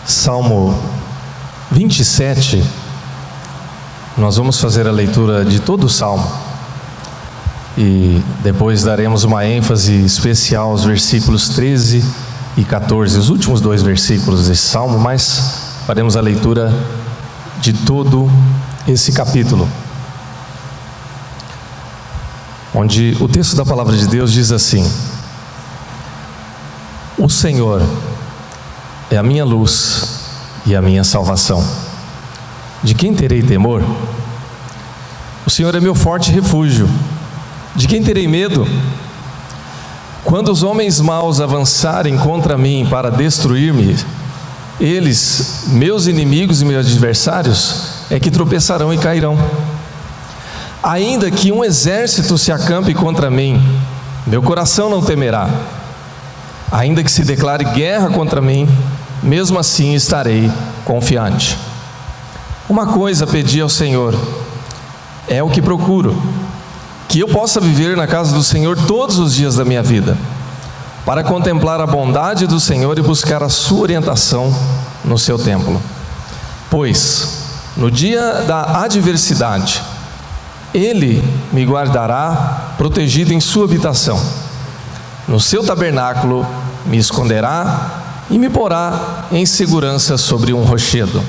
Salmo 27, nós vamos fazer a leitura de todo o Salmo e depois daremos uma ênfase especial aos versículos 13 e 14, os últimos dois versículos desse Salmo, mas faremos a leitura de todo esse capítulo, onde o texto da palavra de Deus diz assim: O Senhor é a minha luz e a minha salvação. De quem terei temor? O Senhor é meu forte refúgio. De quem terei medo? Quando os homens maus avançarem contra mim para destruir-me, eles, meus inimigos e meus adversários, é que tropeçarão e cairão. Ainda que um exército se acampe contra mim, meu coração não temerá. Ainda que se declare guerra contra mim, mesmo assim estarei confiante. Uma coisa pedi ao Senhor, é o que procuro, que eu possa viver na casa do Senhor todos os dias da minha vida, para contemplar a bondade do Senhor e buscar a sua orientação no seu templo. Pois, no dia da adversidade, Ele me guardará protegido em sua habitação. No seu tabernáculo me esconderá e me porá em segurança sobre um rochedo.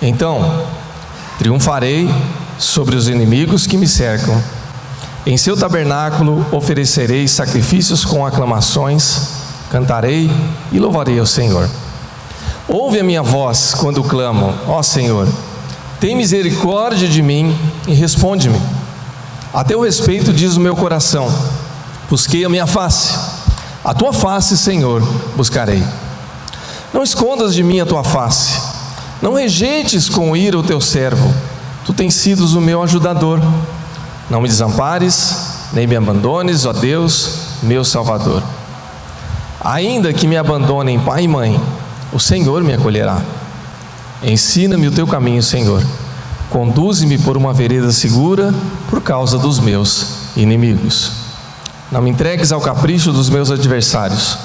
Então triunfarei sobre os inimigos que me cercam. Em seu tabernáculo oferecerei sacrifícios com aclamações, cantarei e louvarei ao Senhor. Ouve a minha voz quando clamo: ó Senhor, tem misericórdia de mim e responde-me. A teu respeito diz o meu coração: busquei a minha face. A tua face, Senhor, buscarei. Não escondas de mim a tua face. Não rejeites com ira o teu servo. Tu tens sido o meu ajudador. Não me desampares, nem me abandones, ó Deus, meu Salvador. Ainda que me abandonem pai e mãe, o Senhor me acolherá. Ensina-me o teu caminho, Senhor. Conduze-me por uma vereda segura por causa dos meus inimigos. Não me entregues ao capricho dos meus adversários,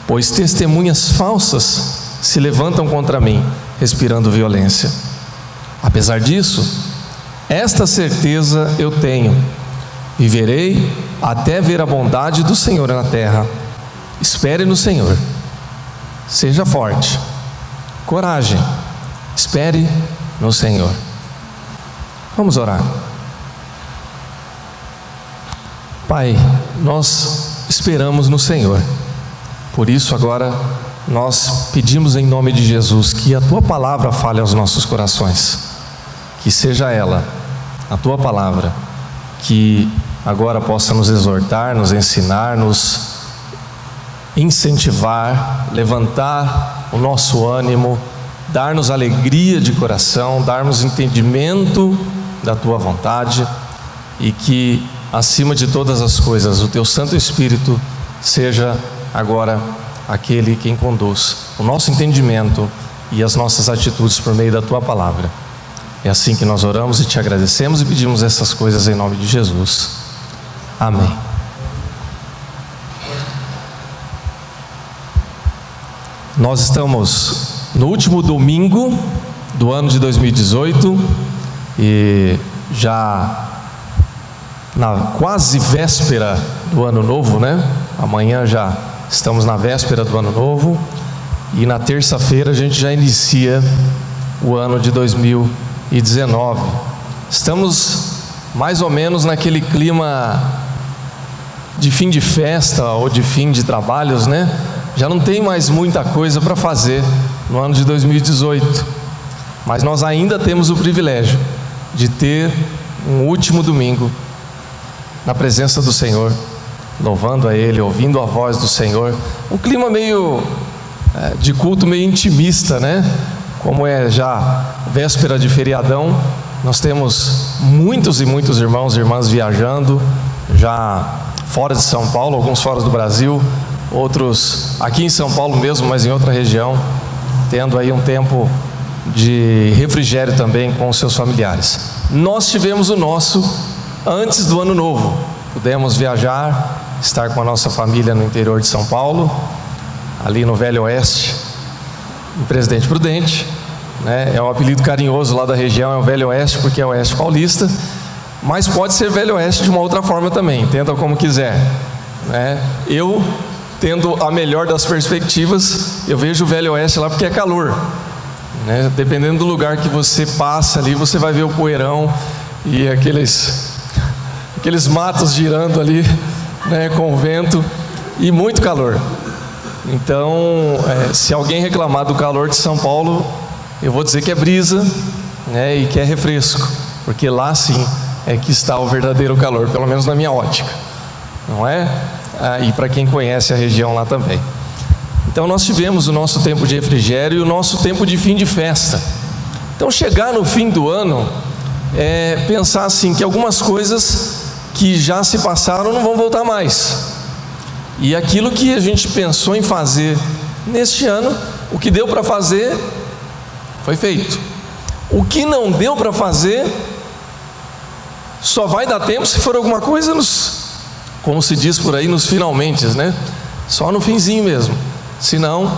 pois testemunhas falsas se levantam contra mim, respirando violência. Apesar disso, esta certeza eu tenho: viverei até ver a bondade do Senhor na terra. Espere no Senhor, seja forte, coragem, espere no Senhor. Vamos orar. Pai, nós esperamos no Senhor, por isso agora nós pedimos em nome de Jesus que a Tua palavra fale aos nossos corações, que seja ela, a Tua palavra, que agora possa nos exortar, nos ensinar, nos incentivar, levantar o nosso ânimo, dar-nos alegria de coração, dar-nos entendimento da Tua vontade, e que acima de todas as coisas, o Teu Santo Espírito seja agora aquele quem conduz o nosso entendimento e as nossas atitudes por meio da Tua palavra. É assim que nós oramos e Te agradecemos e pedimos essas coisas em nome de Jesus. Amém. Nós estamos no último domingo do ano de 2018 e já na quase véspera do ano novo, né? Amanhã já estamos na véspera do ano novo e na terça-feira a gente já inicia o ano de 2019. Estamos mais ou menos naquele clima de fim de festa ou de fim de trabalhos, né? Já não tem mais muita coisa para fazer no ano de 2018, mas nós ainda temos o privilégio de ter um último domingo na presença do Senhor, louvando a Ele, ouvindo a voz do Senhor, um clima meio de culto meio intimista, né? Como é já véspera de feriadão, nós temos muitos e muitos irmãos e irmãs viajando, já fora de São Paulo, alguns fora do Brasil, outros aqui em São Paulo mesmo, mas em outra região, tendo aí um tempo de refrigério também com os seus familiares. Nós tivemos o nosso antes do ano novo, pudemos viajar, estar com a nossa família no interior de São Paulo, ali no Velho Oeste, em Presidente Prudente, né? É um apelido carinhoso lá da região, é o Velho Oeste porque é o Oeste Paulista, mas pode ser Velho Oeste de uma outra forma também, entenda como quiser, né? Eu, tendo a melhor das perspectivas, eu vejo o Velho Oeste lá porque é calor, né? Dependendo do lugar que você passa ali, você vai ver o poeirão e aqueles matos girando ali, né, com o vento e muito calor. Então, se alguém reclamar do calor de São Paulo, eu vou dizer que é brisa, né, e que é refresco, porque lá sim é que está o verdadeiro calor, pelo menos na minha ótica, não é? E para quem conhece a região lá também. Então nós tivemos o nosso tempo de refrigério e o nosso tempo de fim de festa. Então chegar no fim do ano é pensar assim, que algumas coisas que já se passaram não vão voltar mais. E aquilo que a gente pensou em fazer neste ano, o que deu para fazer, foi feito. O que não deu para fazer, só vai dar tempo se for alguma coisa como se diz por aí, nos finalmente, né? Só no finzinho mesmo. Senão,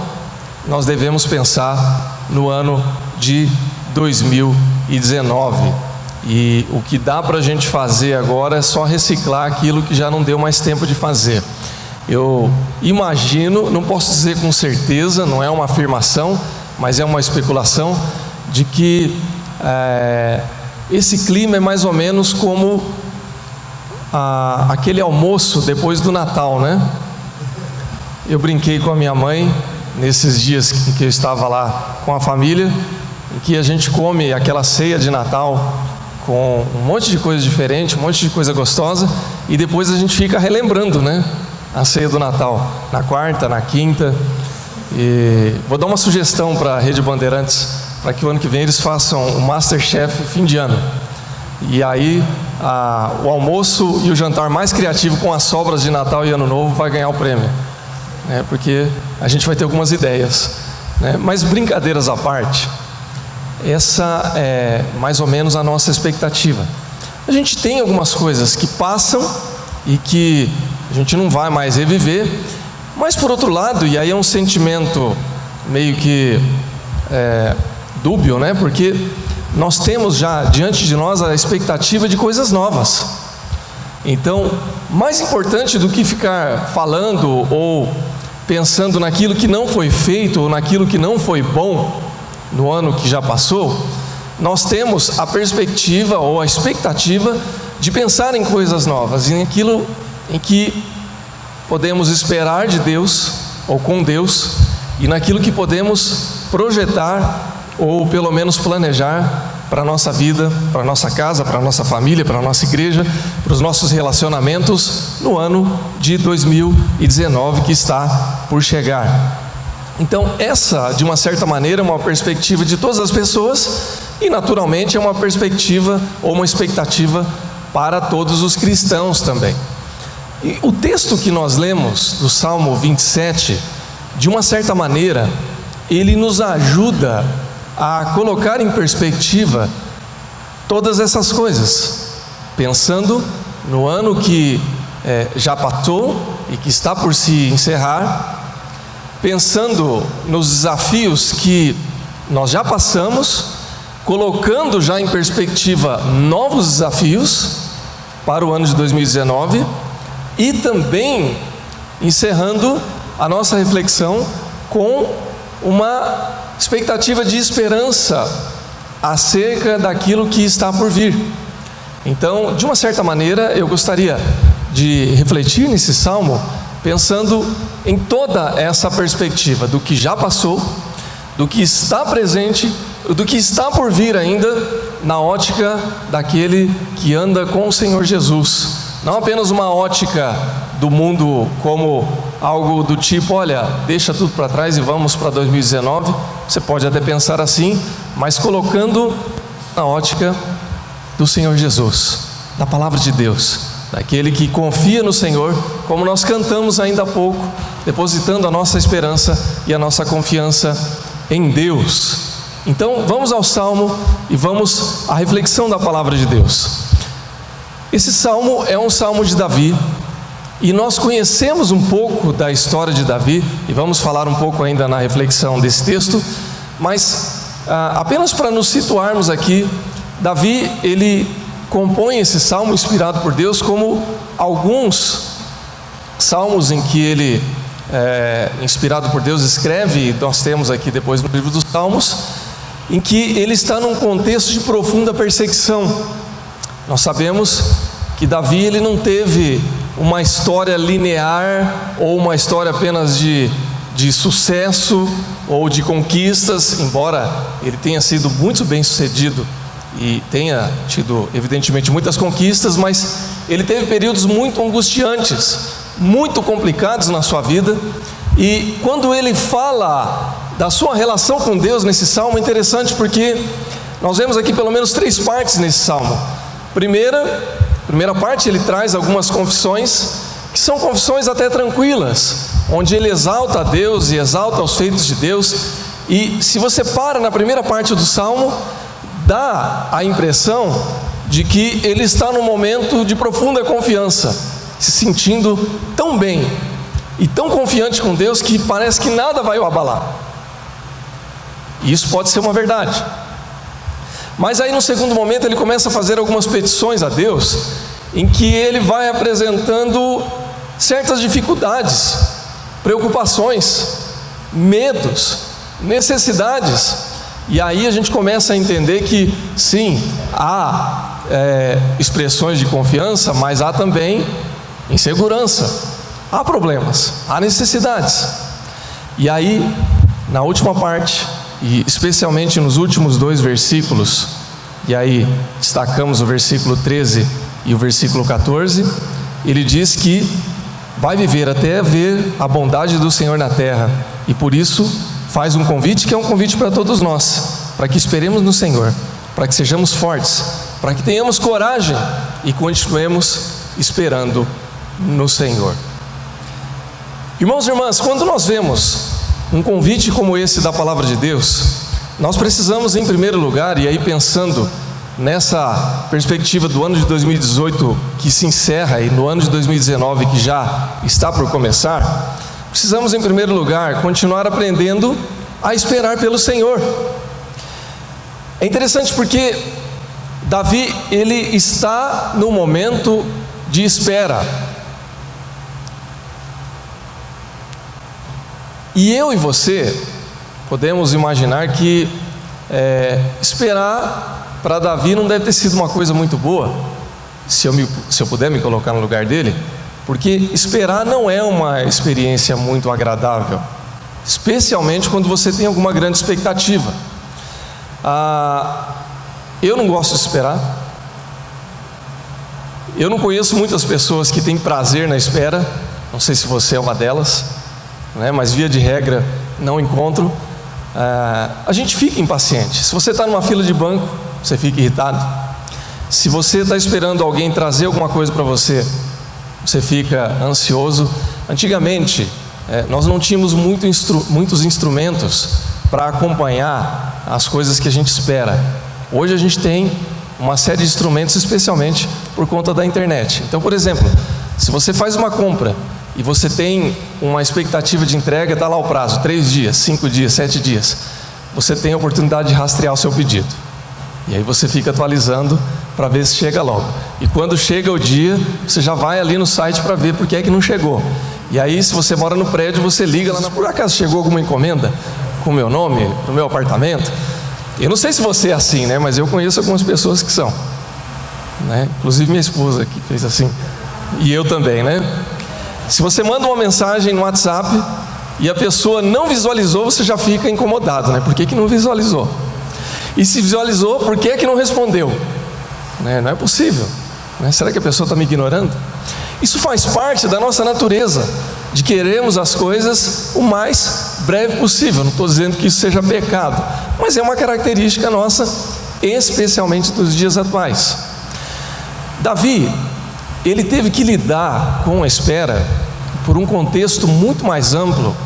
nós devemos pensar no ano de 2019. E o que dá para a gente fazer agora é só reciclar aquilo que já não deu mais tempo de fazer. Eu imagino, não posso dizer com certeza, não é uma afirmação, mas é uma especulação, de que esse clima é mais ou menos como aquele almoço depois do Natal, né? Eu brinquei com a minha mãe nesses dias em que eu estava lá com a família, em que a gente come aquela ceia de Natal com um monte de coisa diferente, um monte de coisa gostosa, e depois a gente fica relembrando, né, a ceia do Natal, na quarta, na quinta. E vou dar uma sugestão para a Rede Bandeirantes, para que o ano que vem eles façam o Masterchef fim de ano. E aí o almoço e o jantar mais criativo com as sobras de Natal e Ano Novo vai ganhar o prêmio, né, porque a gente vai ter algumas ideias, né? Mas brincadeiras à parte, essa é mais ou menos a nossa expectativa. A gente tem algumas coisas que passam e que a gente não vai mais reviver, mas por outro lado, e aí é um sentimento meio que dúbio, né? Porque nós temos já diante de nós a expectativa de coisas novas. Então, mais importante do que ficar falando ou pensando naquilo que não foi feito ou naquilo que não foi bom no ano que já passou, nós temos a perspectiva ou a expectativa de pensar em coisas novas, em aquilo em que podemos esperar de Deus ou com Deus, e naquilo que podemos projetar ou pelo menos planejar para a nossa vida, para a nossa casa, para a nossa família, para a nossa igreja, para os nossos relacionamentos no ano de 2019 que está por chegar. Então essa, de uma certa maneira, é uma perspectiva de todas as pessoas e naturalmente é uma perspectiva ou uma expectativa para todos os cristãos também. E o texto que nós lemos do Salmo 27, de uma certa maneira, ele nos ajuda a colocar em perspectiva todas essas coisas, pensando no ano que já passou e que está por se encerrar, pensando nos desafios que nós já passamos, colocando já em perspectiva novos desafios para o ano de 2019 e também encerrando a nossa reflexão com uma expectativa de esperança acerca daquilo que está por vir. Então, de uma certa maneira, eu gostaria de refletir nesse salmo, pensando em toda essa perspectiva do que já passou, do que está presente, do que está por vir ainda, na ótica daquele que anda com o Senhor Jesus. Não apenas uma ótica do mundo como algo do tipo, olha, deixa tudo para trás e vamos para 2019. Você pode até pensar assim, mas colocando na ótica do Senhor Jesus, da palavra de Deus, daquele que confia no Senhor, como nós cantamos ainda há pouco, depositando a nossa esperança e a nossa confiança em Deus. Então vamos ao Salmo e vamos à reflexão da palavra de Deus. Esse salmo é um salmo de Davi, e nós conhecemos um pouco da história de Davi, e vamos falar um pouco ainda na reflexão desse texto, mas apenas para nos situarmos aqui, Davi, ele compõe esse salmo inspirado por Deus, como alguns salmos em que ele, inspirado por Deus, escreve, nós temos aqui depois no livro dos Salmos, em que ele está num contexto de profunda perseguição. Nós sabemos que Davi, ele não teve uma história linear, ou uma história apenas de sucesso, ou de conquistas, embora ele tenha sido muito bem sucedido, e tenha tido, evidentemente, muitas conquistas, mas ele teve períodos muito angustiantes, muito complicados na sua vida, e quando ele fala da sua relação com Deus nesse salmo, é interessante porque nós vemos aqui pelo menos 3 partes nesse salmo. Primeira parte, ele traz algumas confissões, que são confissões até tranquilas, onde ele exalta a Deus e exalta os feitos de Deus, e se você para na primeira parte do salmo, dá a impressão de que ele está num momento de profunda confiança, se sentindo tão bem e tão confiante com Deus que parece que nada vai o abalar. E isso pode ser uma verdade. Mas aí no segundo momento ele começa a fazer algumas petições a Deus, em que ele vai apresentando certas dificuldades, preocupações, medos, necessidades. E aí a gente começa a entender que sim, há expressões de confiança, mas há também insegurança, há problemas, há necessidades. E aí, na última parte, e especialmente nos últimos 2 versículos, e aí destacamos o versículo 13 e o versículo 14, ele diz que vai viver até ver a bondade do Senhor na terra, e por isso faz um convite que é um convite para todos nós, para que esperemos no Senhor, para que sejamos fortes, para que tenhamos coragem e continuemos esperando no Senhor. Irmãos e irmãs, quando nós vemos um convite como esse da palavra de Deus, nós precisamos, em primeiro lugar, e aí pensando nessa perspectiva do ano de 2018 que se encerra e no ano de 2019 que já está por começar, precisamos, em primeiro lugar, continuar aprendendo a esperar pelo Senhor. É interessante porque Davi, ele está no momento de espera. E eu e você podemos imaginar que esperar para Davi não deve ter sido uma coisa muito boa, se eu puder me colocar no lugar dele, porque esperar não é uma experiência muito agradável, especialmente quando você tem alguma grande expectativa. Eu não gosto de esperar. Eu não conheço muitas pessoas que têm prazer na espera. Não sei se você é uma delas, né? Mas via de regra não encontro. A gente fica impaciente. Se você está numa fila de banco, você fica irritado. Se você está esperando alguém trazer alguma coisa para você, você fica ansioso. Antigamente, nós não tínhamos muitos instrumentos para acompanhar as coisas que a gente espera. Hoje a gente tem uma série de instrumentos, especialmente por conta da internet. Então, por exemplo, se você faz uma compra e você tem uma expectativa de entrega, está lá o prazo, 3 dias, 5 dias, 7 dias, você tem a oportunidade de rastrear o seu pedido. E aí você fica atualizando para ver se chega logo. E quando chega o dia, você já vai ali no site para ver por que é que não chegou. E aí, se você mora no prédio, você liga lá, por acaso chegou alguma encomenda com o meu nome, no meu apartamento? Eu não sei se você é assim, né? Mas eu conheço algumas pessoas que são, né? Inclusive minha esposa que fez assim, e eu também, né? Se você manda uma mensagem no WhatsApp e a pessoa não visualizou, você já fica incomodado, né? Por que que não visualizou? E se visualizou, por que que não respondeu? Não é possível, né? Será que a pessoa está me ignorando? Isso faz parte da nossa natureza, de queremos as coisas o mais breve possível. Não estou dizendo que isso seja pecado, mas é uma característica nossa, especialmente dos dias atuais. Davi, ele teve que lidar com a espera por um contexto muito mais amplo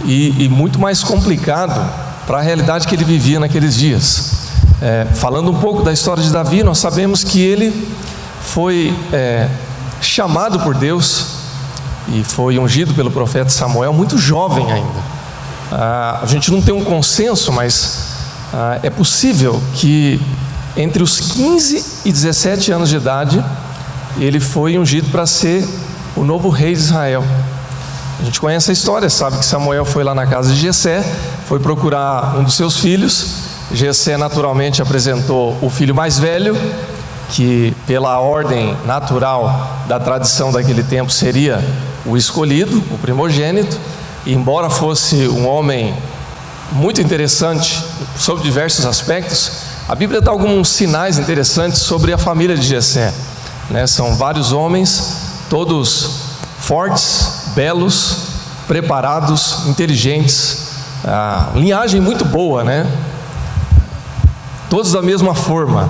e muito mais complicado para a realidade que ele vivia naqueles dias. Falando um pouco da história de Davi, nós sabemos que ele foi chamado por Deus e foi ungido pelo profeta Samuel muito jovem ainda. A gente não tem um consenso, mas é possível que entre os 15 e 17 anos de idade ele foi ungido para ser o novo rei de Israel. A gente conhece a história, sabe que Samuel foi lá na casa de Jessé, foi procurar um dos seus filhos. Jessé naturalmente apresentou o filho mais velho, que pela ordem natural da tradição daquele tempo seria o escolhido, o primogênito. E embora fosse um homem muito interessante sob diversos aspectos, a Bíblia dá alguns sinais interessantes sobre a família de Jessé, né? São vários homens, todos fortes, belos, preparados, inteligentes, linhagem muito boa, né? Todos da mesma forma,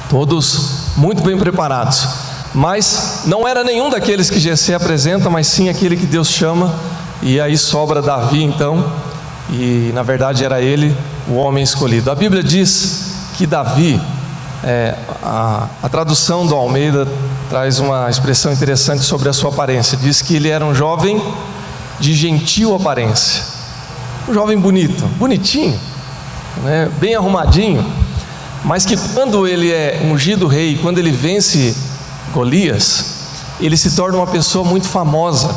todos muito bem preparados, mas não era nenhum daqueles que Jessé apresenta, mas sim aquele que Deus chama. E aí sobra Davi então, e na verdade era ele o homem escolhido. A Bíblia diz que Davi, a tradução do Almeida traz uma expressão interessante sobre a sua aparência. Diz que ele era um jovem de gentil aparência, um jovem bonito, bonitinho, né? Bem arrumadinho, mas que quando ele é ungido rei, quando ele vence Golias, ele se torna uma pessoa muito famosa,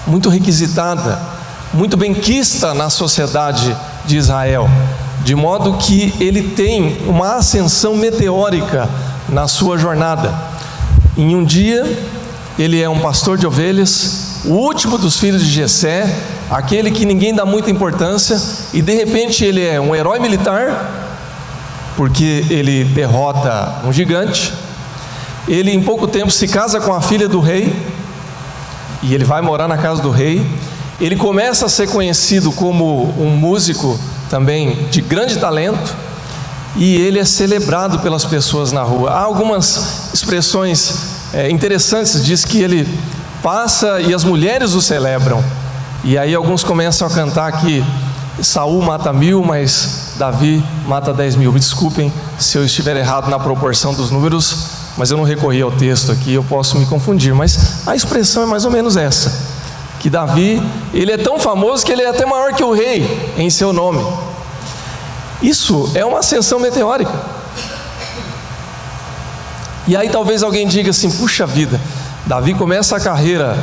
muito requisitada, muito benquista na sociedade de Israel, de modo que ele tem uma ascensão meteórica na sua jornada. Em um dia, ele é um pastor de ovelhas, o último dos filhos de Jessé, aquele que ninguém dá muita importância, e de repente ele é um herói militar, porque ele derrota um gigante. Ele em pouco tempo se casa com a filha do rei, e ele vai morar na casa do rei. Ele começa a ser conhecido como um músico também de grande talento, e ele é celebrado pelas pessoas na rua. Há algumas expressões interessantes, diz que ele passa e as mulheres o celebram, e aí alguns começam a cantar que Saul mata 1000, mas Davi mata 10.000. Me desculpem se eu estiver errado na proporção dos números, mas eu não recorri ao texto aqui, eu posso me confundir, mas a expressão é mais ou menos essa, que Davi, ele é tão famoso que ele é até maior que o rei em seu nome. Isso é uma ascensão meteórica. E aí talvez alguém diga assim: puxa vida, Davi começa a carreira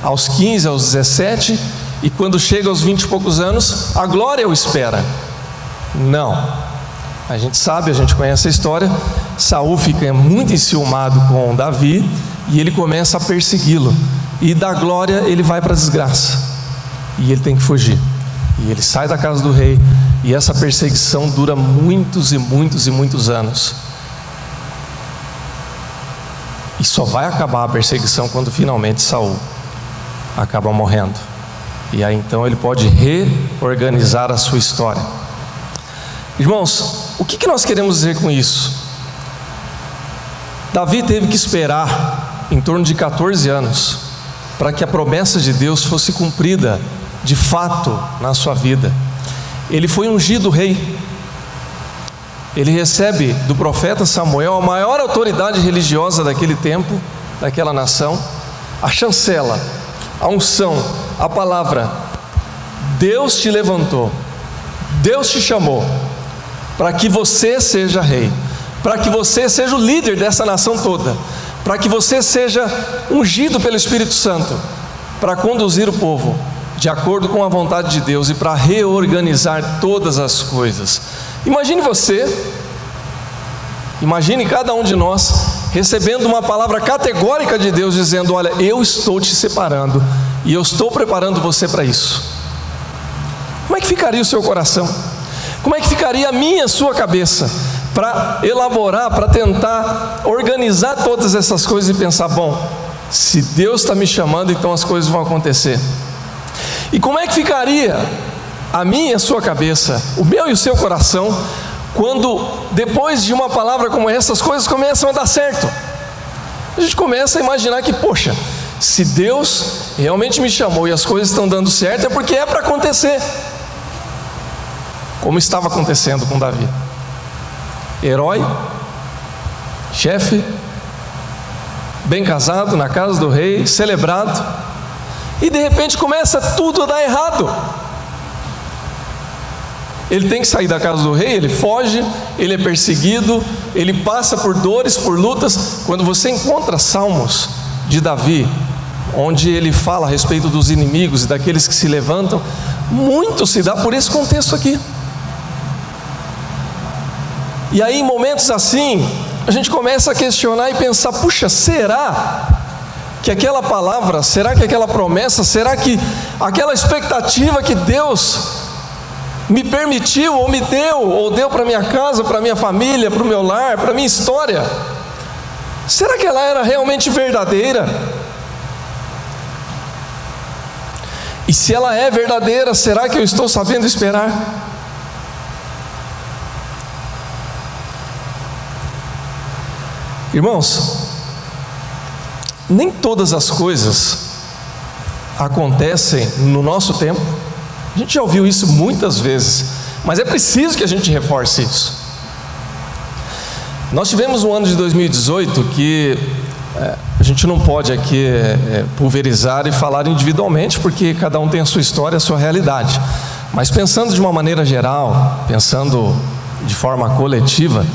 aos 15, aos 17, e quando chega aos 20 e poucos anos, a glória o espera. Não. A gente sabe, a gente conhece a história. Saul fica muito enciumado com Davi e ele começa a persegui-lo, e da glória ele vai para a desgraça, e ele tem que fugir, e ele sai da casa do rei, e essa perseguição dura muitos e muitos e muitos anos, e só vai acabar a perseguição quando finalmente Saul acaba morrendo, e aí então ele pode reorganizar a sua história. Irmãos, o que nós queremos dizer com isso? Davi teve que esperar em torno de 14 anos para que a promessa de Deus fosse cumprida de fato na sua vida. Ele foi ungido rei. Ele recebe do profeta Samuel, a maior autoridade religiosa daquele tempo, daquela nação, a chancela, a unção, a palavra: Deus te levantou, Deus te chamou para que você seja rei, para que você seja o líder dessa nação toda, para que você seja ungido pelo Espírito Santo, para conduzir o povo de acordo com a vontade de Deus e para reorganizar todas as coisas. Imagine você, imagine cada um de nós recebendo uma palavra categórica de Deus dizendo: olha, eu estou te separando e eu estou preparando você para isso. Como é que ficaria o seu coração? Como é que ficaria a minha, a sua cabeça, para elaborar, para tentar organizar todas essas coisas e pensar: bom, se Deus está me chamando, então as coisas vão acontecer. E como é que ficaria a minha e a sua cabeça, o meu e o seu coração, quando depois de uma palavra como essa, as coisas começam a dar certo? A gente começa a imaginar que, poxa, se Deus realmente me chamou e as coisas estão dando certo, é porque é para acontecer. Como estava acontecendo com Davi. Herói, chefe, bem casado, na casa do rei, celebrado, e de repente começa tudo a dar errado. Ele tem que sair da casa do rei, ele foge, ele é perseguido, ele passa por dores, por lutas. Quando você encontra Salmos de Davi, onde ele fala a respeito dos inimigos e daqueles que se levantam, muito se dá por esse contexto aqui. E aí, em momentos assim, a gente começa a questionar e pensar: puxa, será que aquela palavra, será que aquela promessa, será que aquela expectativa que Deus me permitiu, ou me deu, ou deu para minha casa, para minha família, para o meu lar, para a minha história, será que ela era realmente verdadeira? E se ela é verdadeira, será que eu estou sabendo esperar? Irmãos, nem todas as coisas acontecem no nosso tempo. A gente já ouviu isso muitas vezes, mas é preciso que a gente reforce isso. Nós tivemos um ano de 2018 que a gente não pode aqui pulverizar e falar individualmente, porque cada um tem a sua história, a sua realidade. Mas pensando de uma maneira geral, pensando de forma coletiva,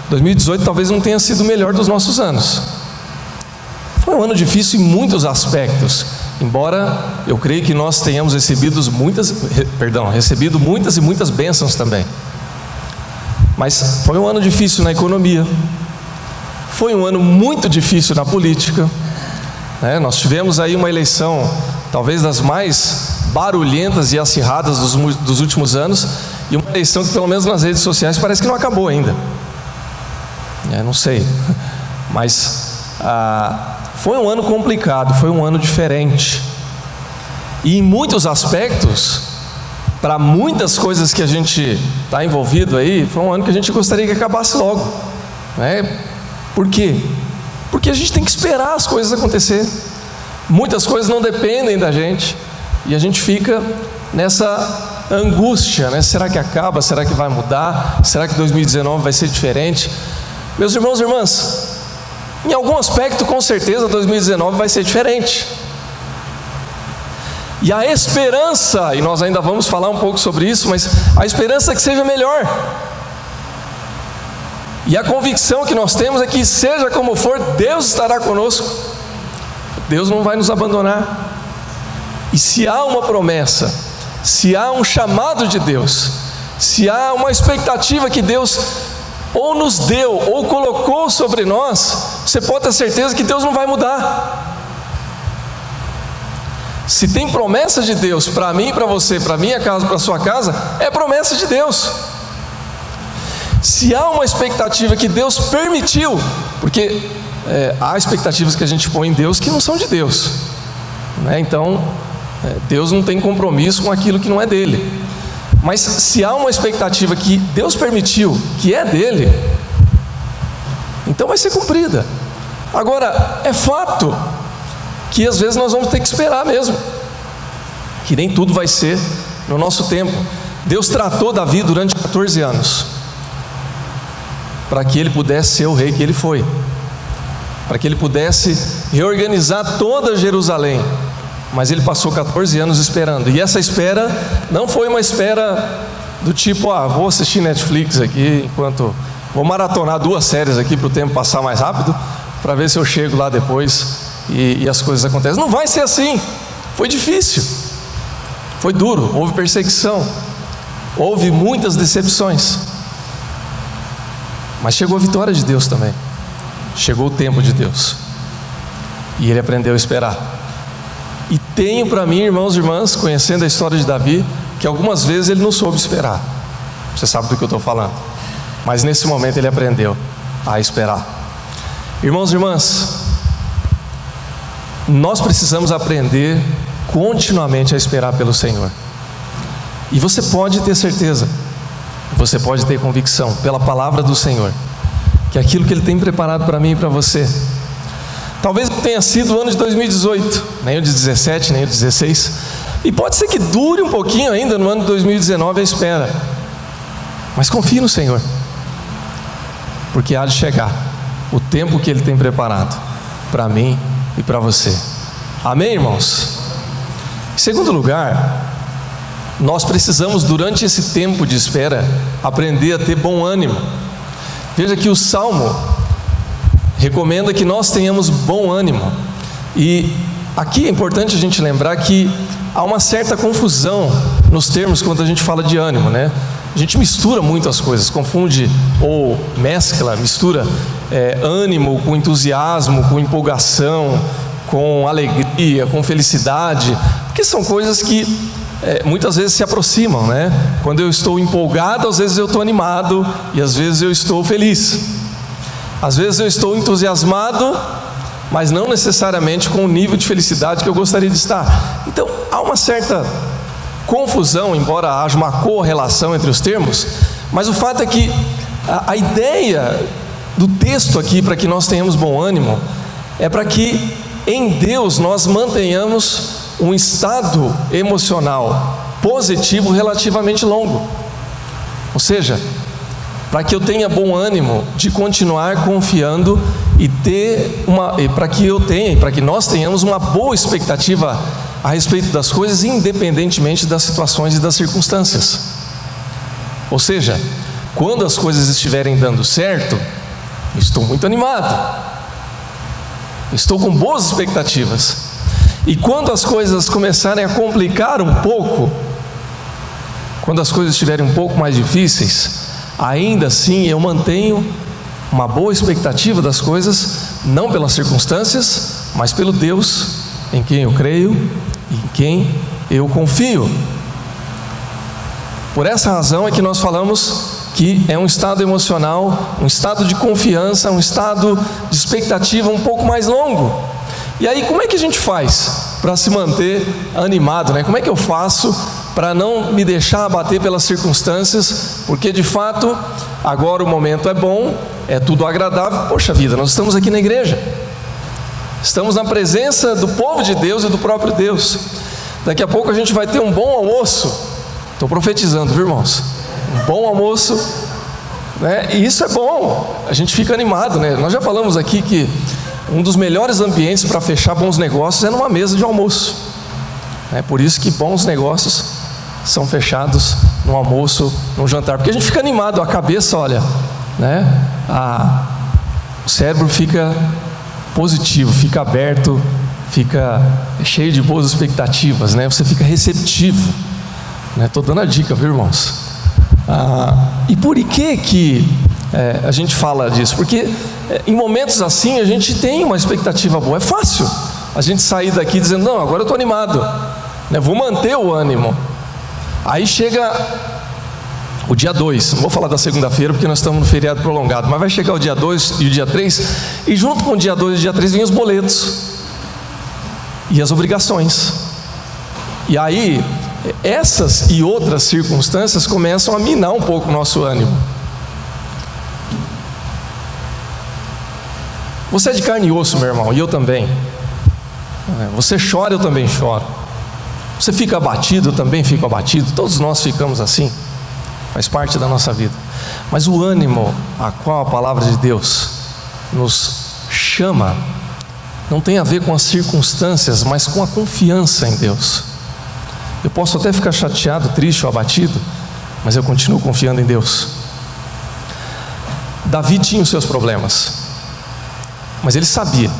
2018 talvez não tenha sido o melhor dos nossos anos. Foi um ano difícil em muitos aspectos, embora eu creio que nós tenhamos recebido muitas e muitas bênçãos também. Mas foi um ano difícil na economia, foi um ano muito difícil na política, né? Nós tivemos aí uma eleição, talvez das mais barulhentas e acirradas dos últimos anos, e uma eleição que, pelo menos nas redes sociais, parece que não acabou ainda. Não sei, mas foi um ano complicado, foi um ano diferente, e em muitos aspectos, para muitas coisas que a gente está envolvido aí, foi um ano que a gente gostaria que acabasse logo, né? Por quê? Porque a gente tem que esperar as coisas acontecer. Muitas coisas não dependem da gente, e a gente fica nessa angústia, né? Será que acaba? Será que vai mudar? Será que 2019 vai ser diferente? Meus irmãos e irmãs, em algum aspecto, com certeza, 2019 vai ser diferente. E a esperança, e nós ainda vamos falar um pouco sobre isso, mas a esperança é que seja melhor. E a convicção que nós temos é que, seja como for, Deus estará conosco. Deus não vai nos abandonar. E se há uma promessa, se há um chamado de Deus, se há uma expectativa que Deus ou nos deu, ou colocou sobre nós, você pode ter certeza que Deus não vai mudar. Se tem promessa de Deus para mim, para você, para minha casa, para sua casa, é promessa de Deus. Se há uma expectativa que Deus permitiu, porque há expectativas que a gente põe em Deus que não são de Deus, né? Então Deus não tem compromisso com aquilo que não é dele. Mas se há uma expectativa que Deus permitiu, que é dele, então vai ser cumprida. Agora, é fato que às vezes nós vamos ter que esperar mesmo, que nem tudo vai ser no nosso tempo. Deus tratou Davi durante 14 anos, para que ele pudesse ser o rei que ele foi, para que ele pudesse reorganizar toda Jerusalém. Mas ele passou 14 anos esperando, e essa espera não foi uma espera do tipo: vou assistir Netflix aqui, enquanto vou maratonar 2 séries aqui para o tempo passar mais rápido, para ver se eu chego lá depois e as coisas acontecem. Não vai ser assim. Foi difícil, foi duro, houve perseguição, houve muitas decepções, mas chegou a vitória de Deus também, chegou o tempo de Deus, e ele aprendeu a esperar. E tenho para mim, irmãos e irmãs, conhecendo a história de Davi, que algumas vezes ele não soube esperar. Você sabe do que eu estou falando. Mas nesse momento ele aprendeu a esperar. Irmãos e irmãs, nós precisamos aprender continuamente a esperar pelo Senhor. E você pode ter certeza, você pode ter convicção pela palavra do Senhor, que aquilo que Ele tem preparado para mim e para você, talvez não tenha sido o ano de 2018, nem o de 17, nem o de 16, e pode ser que dure um pouquinho ainda no ano de 2019 a espera, mas confie no Senhor, porque há de chegar o tempo que Ele tem preparado. para mim e para você. Amém, irmãos? Em segundo lugar, nós precisamos, durante esse tempo de espera, aprender a ter bom ânimo. Veja que o Salmo recomenda que nós tenhamos bom ânimo. E aqui é importante a gente lembrar que há uma certa confusão nos termos quando a gente fala de ânimo, né? A gente mistura muito as coisas, confunde ou mistura ânimo com entusiasmo, com empolgação, com alegria, com felicidade, porque são coisas que muitas vezes se aproximam, né? Quando eu estou empolgado, às vezes eu estou animado, e às vezes eu estou feliz. Às vezes eu estou entusiasmado, mas não necessariamente com o nível de felicidade que eu gostaria de estar. Então, há uma certa confusão, embora haja uma correlação entre os termos, mas o fato é que a ideia do texto aqui, para que nós tenhamos bom ânimo, é para que em Deus nós mantenhamos um estado emocional positivo relativamente longo. Ou seja, para que eu tenha bom ânimo de continuar confiando e para que nós tenhamos uma boa expectativa a respeito das coisas, independentemente das situações e das circunstâncias. Ou seja, quando as coisas estiverem dando certo, eu estou muito animado, estou com boas expectativas. E quando as coisas começarem a complicar um pouco, quando as coisas estiverem um pouco mais difíceis, ainda assim eu mantenho uma boa expectativa das coisas, não pelas circunstâncias, mas pelo Deus em quem eu creio e em quem eu confio. Por essa razão é que nós falamos que é um estado emocional, um estado de confiança, um estado de expectativa um pouco mais longo. E aí, como é que a gente faz para se manter animado, né? Como é que eu faço para não me deixar abater pelas circunstâncias? Porque de fato, agora o momento é bom, é tudo agradável. Poxa vida, nós estamos aqui na igreja, estamos na presença do povo de Deus e do próprio Deus. Daqui a pouco a gente vai ter um bom almoço. Estou profetizando, viu, irmãos? Um bom almoço, né? E isso é bom, a gente fica animado, né? Nós já falamos aqui que um dos melhores ambientes para fechar bons negócios é numa mesa de almoço. É por isso que bons negócios são fechados no almoço, no jantar, porque a gente fica animado, a cabeça, olha, né? O cérebro fica positivo, fica aberto, fica cheio de boas expectativas, né? Você fica receptivo, né? Estou dando a dica, viu, irmãos? E por que a gente fala disso? Porque em momentos assim a gente tem uma expectativa boa. É fácil a gente sair daqui dizendo, não, agora eu estou animado, né? Vou manter o ânimo. Aí chega o dia 2, não vou falar da segunda-feira porque nós estamos no feriado prolongado, mas vai chegar o dia 2 e o dia 3, e junto com o dia 2 e o dia 3 vem os boletos e as obrigações. E aí essas e outras circunstâncias começam a minar um pouco o nosso ânimo. Você é de carne e osso, meu irmão, e eu também. Você chora, eu também choro. Você fica abatido, eu também fico abatido. Todos nós ficamos assim, faz parte da nossa vida. Mas o ânimo a qual a palavra de Deus nos chama não tem a ver com as circunstâncias, mas com a confiança em Deus. Eu posso até ficar chateado, triste ou abatido, mas eu continuo confiando em Deus. Davi tinha os seus problemas, mas ele sabia,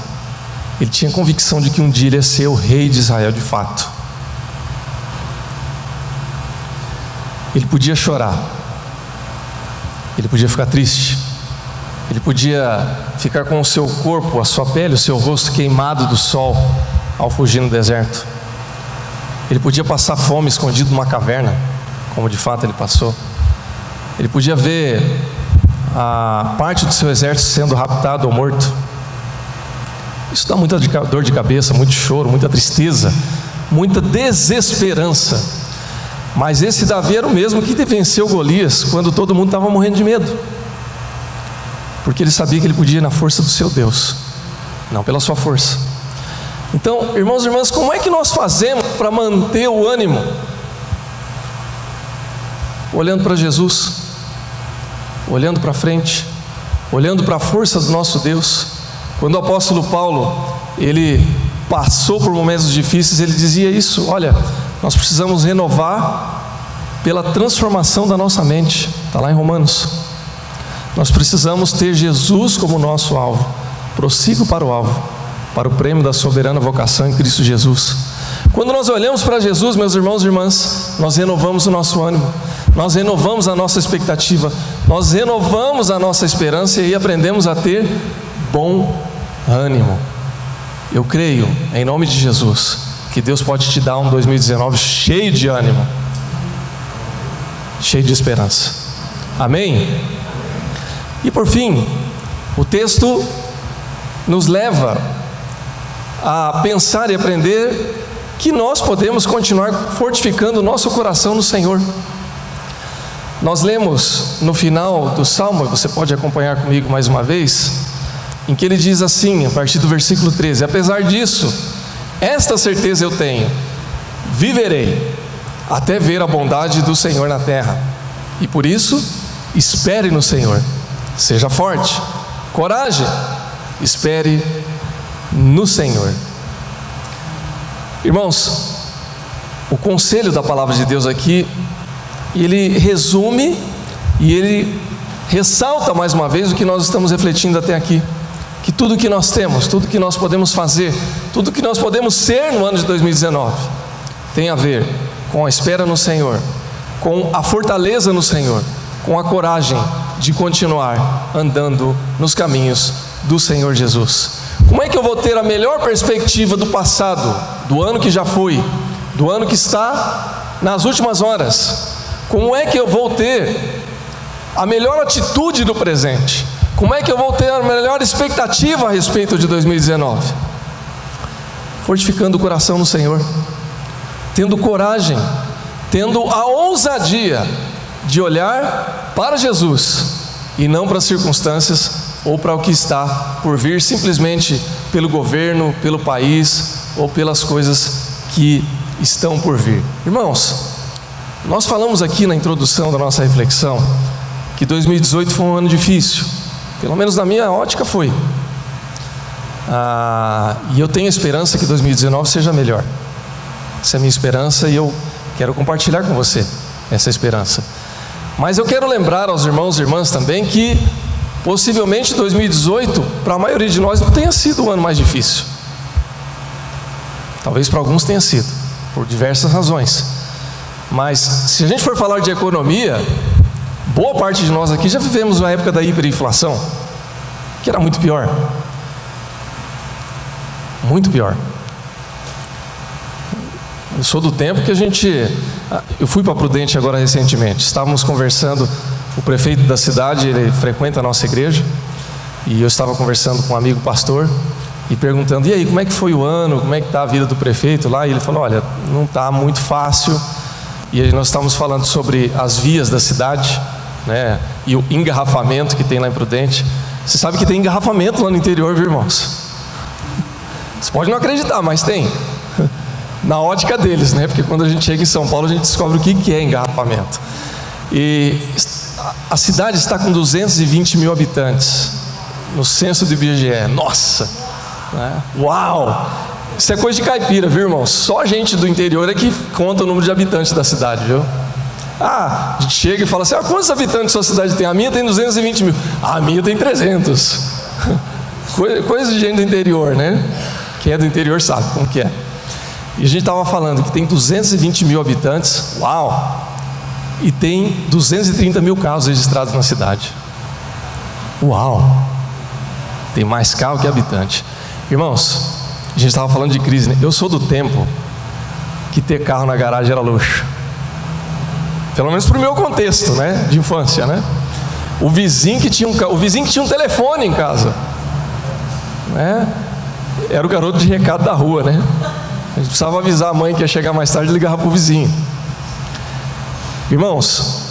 ele tinha convicção de que um dia ele ia ser o rei de Israel de fato. Ele podia chorar, ele podia ficar triste, ele podia ficar com o seu corpo, a sua pele, o seu rosto queimado do sol ao fugir no deserto. Ele podia passar fome escondido numa caverna, como de fato ele passou. Ele podia ver a parte do seu exército sendo raptado ou morto. Isso dá muita dor de cabeça, muito choro, muita tristeza, muita desesperança. Mas esse Davi era o mesmo que venceu Golias quando todo mundo estava morrendo de medo, porque ele sabia que ele podia ir na força do seu Deus, não pela sua força. Então, irmãos e irmãs, como é que nós fazemos para manter o ânimo? Olhando para Jesus, olhando para frente, olhando para a força do nosso Deus, Quando o apóstolo Paulo, ele passou por momentos difíceis, ele dizia isso: olha, nós precisamos renovar pela transformação da nossa mente. Está lá em Romanos. Nós precisamos ter Jesus como nosso alvo. Prossigo para o alvo, para o prêmio da soberana vocação em Cristo Jesus. Quando nós olhamos para Jesus, meus irmãos e irmãs, nós renovamos o nosso ânimo, nós renovamos a nossa expectativa, nós renovamos a nossa esperança e aprendemos a ter bom ânimo. Eu creio, em nome de Jesus, que Deus pode te dar um 2019 cheio de ânimo, cheio de esperança. Amém? E por fim, o texto nos leva a pensar e aprender que nós podemos continuar fortificando o nosso coração no Senhor. Nós lemos no final do Salmo, você pode acompanhar comigo mais uma vez, em que ele diz assim, a partir do versículo 13: apesar disso, esta certeza eu tenho, viverei até ver a bondade do Senhor na terra, e por isso, espere no Senhor, seja forte, coragem, espere no Senhor. Irmãos, o conselho da palavra de Deus aqui, ele resume e ele ressalta mais uma vez o que nós estamos refletindo até aqui, que tudo que nós temos, tudo que nós podemos fazer, tudo que nós podemos ser no ano de 2019, tem a ver com a espera no Senhor, com a fortaleza no Senhor, com a coragem de continuar andando nos caminhos do Senhor Jesus. Como é que eu vou ter a melhor perspectiva do passado, do ano que já foi, do ano que está nas últimas horas? Como é que eu vou ter a melhor atitude do presente? Como é que eu vou ter a melhor expectativa a respeito de 2019? Fortificando o coração no Senhor, tendo coragem, tendo a ousadia de olhar para Jesus e não para as circunstâncias ou para o que está por vir, simplesmente pelo governo, pelo país ou pelas coisas que estão por vir. Irmãos, nós falamos aqui na introdução da nossa reflexão que 2018 foi um ano difícil, pelo menos na minha ótica foi, e eu tenho esperança que 2019 seja melhor. Essa é a minha esperança e eu quero compartilhar com você essa esperança. Mas eu quero lembrar aos irmãos e irmãs também que possivelmente 2018 para a maioria de nós não tenha sido o ano mais difícil. Talvez para alguns tenha sido, por diversas razões. Mas se a gente for falar de economia, boa parte de nós aqui já vivemos uma época da hiperinflação, que era muito pior. Muito pior. Eu sou do tempo que eu fui para Prudente agora recentemente, estávamos conversando, o prefeito da cidade, ele frequenta a nossa igreja, e eu estava conversando com um amigo pastor, e perguntando, e aí, como é que foi o ano, como é que está a vida do prefeito lá? E ele falou, olha, não está muito fácil. E aí nós estávamos falando sobre as vias da cidade, né, e o engarrafamento que tem lá em Prudente. Você sabe que tem engarrafamento lá no interior, viu, irmãos? Você pode não acreditar, mas tem. Na ótica deles, né? Porque quando a gente chega em São Paulo, a gente descobre o que é engarrafamento. E a cidade está com 220 mil habitantes no censo do IBGE. Nossa! Né? Uau! Isso é coisa de caipira, viu, irmão? Só a gente do interior é que conta o número de habitantes da cidade, viu? A gente chega e fala assim, quantos habitantes sua cidade tem? A minha tem 220 mil. A minha tem 300. Coisa de gente do interior, né? Quem é do interior sabe como que é. E a gente estava falando que tem 220 mil habitantes, uau! E tem 230 mil carros registrados na cidade. Uau! Tem mais carro que habitante. Irmãos, a gente estava falando de crise, né? Eu sou do tempo que ter carro na garagem era luxo. Pelo menos para o meu contexto, né? De infância, né? O vizinho que tinha um telefone em casa, né? Era o garoto de recado da rua, né? A gente precisava avisar a mãe que ia chegar mais tarde e ligava para o vizinho. Irmãos,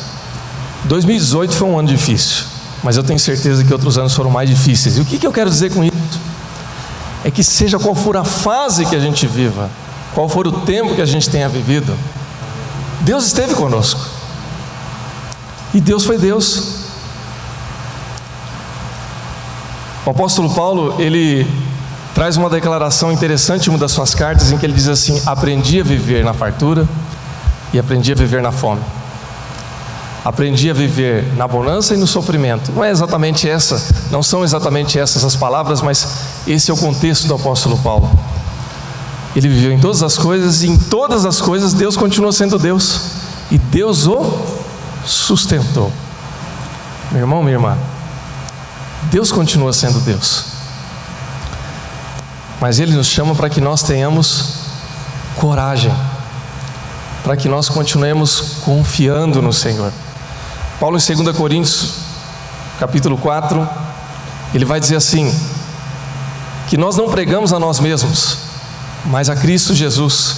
2018 foi um ano difícil, mas eu tenho certeza que outros anos foram mais difíceis. E o que eu quero dizer com isso? É que seja qual for a fase que a gente viva, qual for o tempo que a gente tenha vivido, Deus esteve conosco. E Deus foi Deus. O apóstolo Paulo, ele traz uma declaração interessante em uma das suas cartas, em que ele diz assim: aprendi a viver na fartura e aprendi a viver na fome. Aprendi a viver na bonança e no sofrimento. Não são exatamente essas as palavras, mas esse é o contexto do apóstolo Paulo. Ele viveu em todas as coisas, e em todas as coisas Deus continua sendo Deus, e Deus o sustentou. Meu irmão, minha irmã, Deus continua sendo Deus, mas Ele nos chama para que nós tenhamos coragem, para que nós continuemos confiando no Senhor. Paulo, em 2 Coríntios capítulo 4, ele vai dizer assim: que nós não pregamos a nós mesmos, mas a Cristo Jesus,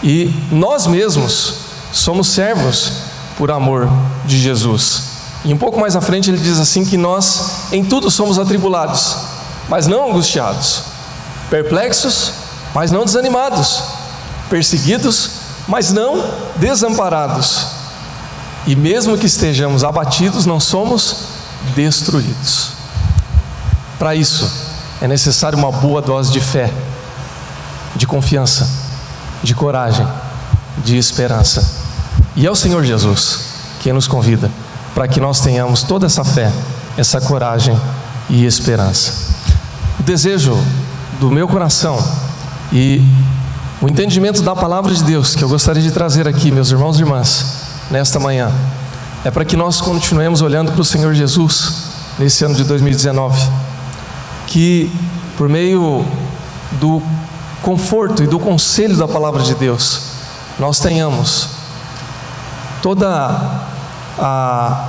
e nós mesmos somos servos por amor de Jesus. E um pouco mais à frente ele diz assim, que nós em tudo somos atribulados, mas não angustiados, perplexos, mas não desanimados, perseguidos, mas não desamparados, e mesmo que estejamos abatidos, não somos destruídos. Para isso é necessário uma boa dose de fé, de confiança, de coragem, de esperança. E é o Senhor Jesus quem nos convida para que nós tenhamos toda essa fé, essa coragem e esperança. O desejo do meu coração e o entendimento da palavra de Deus que eu gostaria de trazer aqui, meus irmãos e irmãs, nesta manhã, é para que nós continuemos olhando para o Senhor Jesus nesse ano de 2019, que por meio do conforto e do conselho da palavra de Deus, nós tenhamos toda a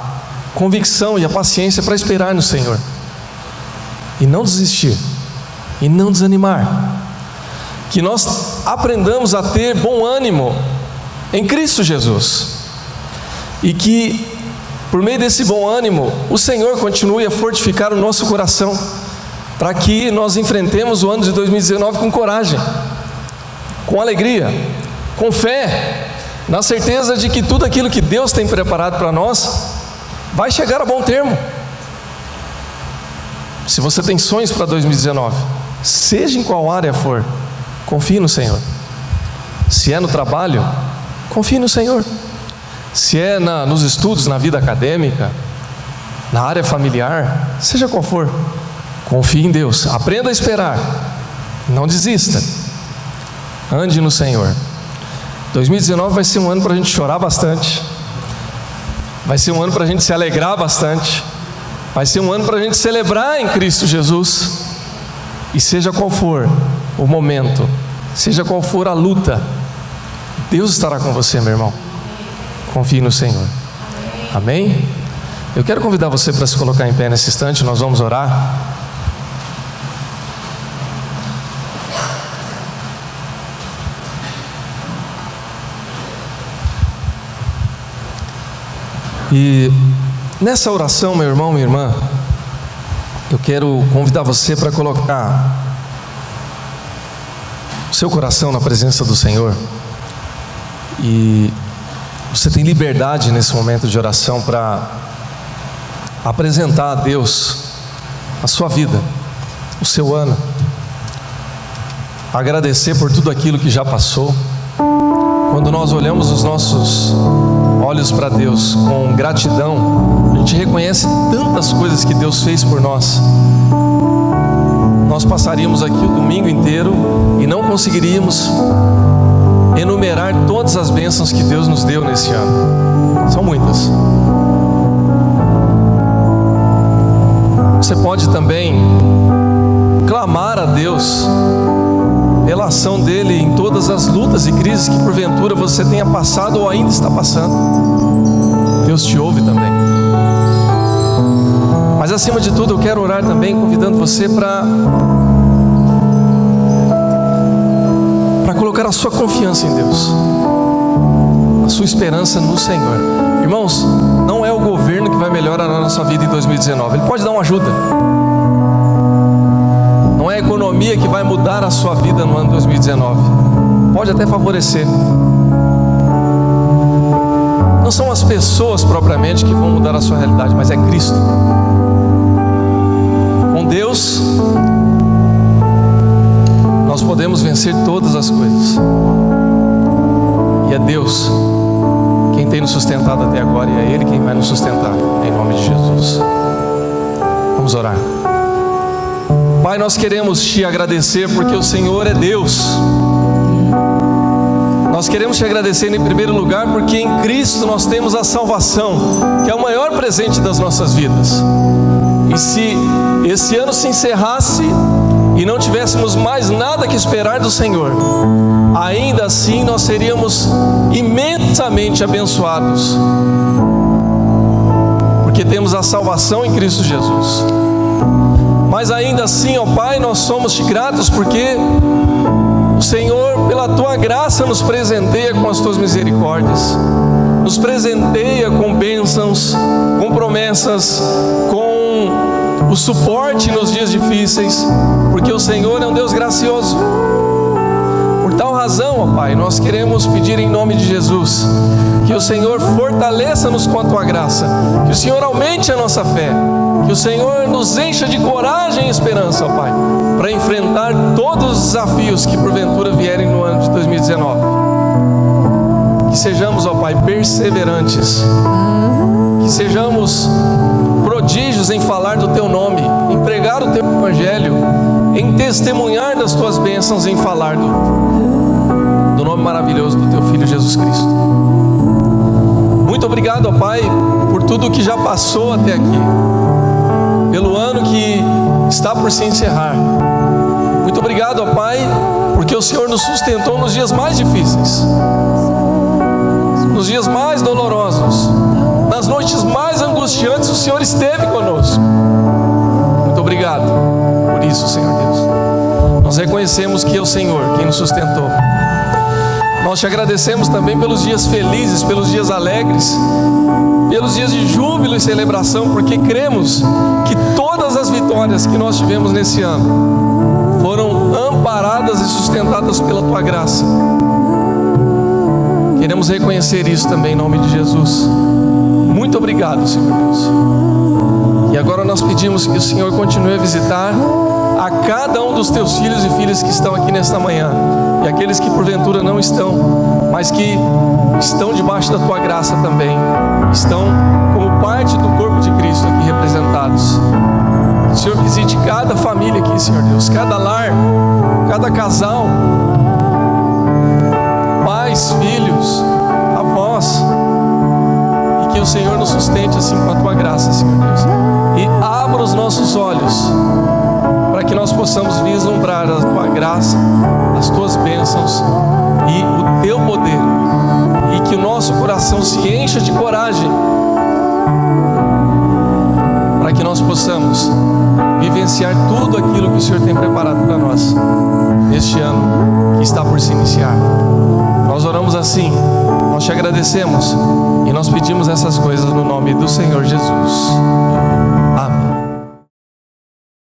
convicção e a paciência para esperar no Senhor, e não desistir, e não desanimar, que nós aprendamos a ter bom ânimo em Cristo Jesus, e que por meio desse bom ânimo o Senhor continue a fortificar o nosso coração, para que nós enfrentemos o ano de 2019 com coragem, com alegria, com fé, na certeza de que tudo aquilo que Deus tem preparado para nós vai chegar a bom termo. Se você tem sonhos para 2019, seja em qual área for, confie no Senhor. Se é no trabalho, confie no Senhor. Se é nos estudos, na vida acadêmica, na área familiar, seja qual for, confie em Deus, aprenda a esperar, não desista, ande no Senhor. 2019 vai ser um ano para a gente chorar bastante, vai ser um ano para a gente se alegrar bastante, vai ser um ano para a gente celebrar em Cristo Jesus, e seja qual for o momento, seja qual for a luta, Deus estará com você, meu irmão. Confie no Senhor. Amém? Eu quero convidar você para se colocar em pé nesse instante, nós vamos orar. E nessa oração, meu irmão, minha irmã, eu quero convidar você para colocar o seu coração na presença do Senhor. E você tem liberdade nesse momento de oração para apresentar a Deus a sua vida, o seu ano, agradecer por tudo aquilo que já passou. Quando nós olhamos os nossos olhos para Deus com gratidão, a gente reconhece tantas coisas que Deus fez por nós. Nós passaríamos aqui o domingo inteiro e não conseguiríamos enumerar todas as bênçãos que Deus nos deu nesse ano. São muitas. Você pode também clamar a Deus pela ação dele em todas as lutas e crises que porventura você tenha passado ou ainda está passando. Deus te ouve também. Mas acima de tudo eu quero orar também convidando você para colocar a sua confiança em Deus, a sua esperança no Senhor. Irmãos, não é o governo que vai melhorar a nossa vida em 2019. Ele pode dar uma ajuda. Não é a economia que vai mudar a sua vida no ano 2019. Pode até favorecer. Não são as pessoas propriamente que vão mudar a sua realidade, mas é Cristo. Com Com Deus, nós podemos vencer todas as coisas. E é Deus quem tem nos sustentado até agora, e é Ele quem vai nos sustentar, em nome de Jesus. Vamos orar. Pai, nós queremos Te agradecer porque o Senhor é Deus. Nós queremos Te agradecer em primeiro lugar porque em Cristo nós temos a salvação, que é o maior presente das nossas vidas. E se esse ano se encerrasse e não tivéssemos mais nada que esperar do Senhor, ainda assim nós seríamos imensamente abençoados, porque temos a salvação em Cristo Jesus. Mas ainda assim, ó Pai, nós somos Te gratos porque o Senhor, pela Tua graça, nos presenteia com as Tuas misericórdias, nos presenteia com bênçãos, com promessas, com o suporte nos dias difíceis, porque o Senhor é um Deus gracioso. Por tal razão, ó Pai, nós queremos pedir em nome de Jesus que o Senhor fortaleça-nos com a Tua graça, que o Senhor aumente a nossa fé, que o Senhor nos encha de coragem e esperança, ó Pai, para enfrentar todos os desafios que porventura vierem no ano de 2019. Que sejamos, ó Pai, perseverantes, que sejamos prodígios em falar do Teu nome, em pregar o Teu Evangelho, em testemunhar das Tuas bênçãos, em falar do nome maravilhoso do Teu Filho Jesus Cristo. Muito obrigado, ó Pai, por tudo que já passou até aqui, pelo ano que está por se encerrar. Muito obrigado, ó Pai, porque o Senhor nos sustentou nos dias mais difíceis, nos dias mais dolorosos, nas noites mais angustiantes, o Senhor esteve conosco. Muito obrigado por isso, Senhor Deus. Nós reconhecemos que é o Senhor quem nos sustentou. Nós Te agradecemos também pelos dias felizes, pelos dias alegres, pelos dias de júbilo e celebração, porque cremos que todas as vitórias que nós tivemos nesse ano foram amparadas e sustentadas pela Tua graça. Queremos reconhecer isso também em nome de Jesus. Muito obrigado, Senhor Deus. E agora nós pedimos que o Senhor continue a visitar a cada um dos Teus filhos e filhas que estão aqui nesta manhã, e aqueles que porventura não estão, mas que estão debaixo da Tua graça também, estão como parte do corpo de Cristo aqui representados. Que o Senhor visite cada família aqui, Senhor Deus, cada lar, cada casal, pais, filhos, avós, e que o Senhor nos sustente assim com a Tua graça, Senhor Deus, e abra os nossos olhos para que nós possamos vislumbrar a Tua graça, as Tuas bênçãos e o Teu poder, e que o nosso coração se encha de coragem para que nós possamos vivenciar tudo aquilo que o Senhor tem preparado para nós neste ano que está por se iniciar. Nós oramos assim, nós Te agradecemos e nós pedimos essas coisas no nome do Senhor Jesus.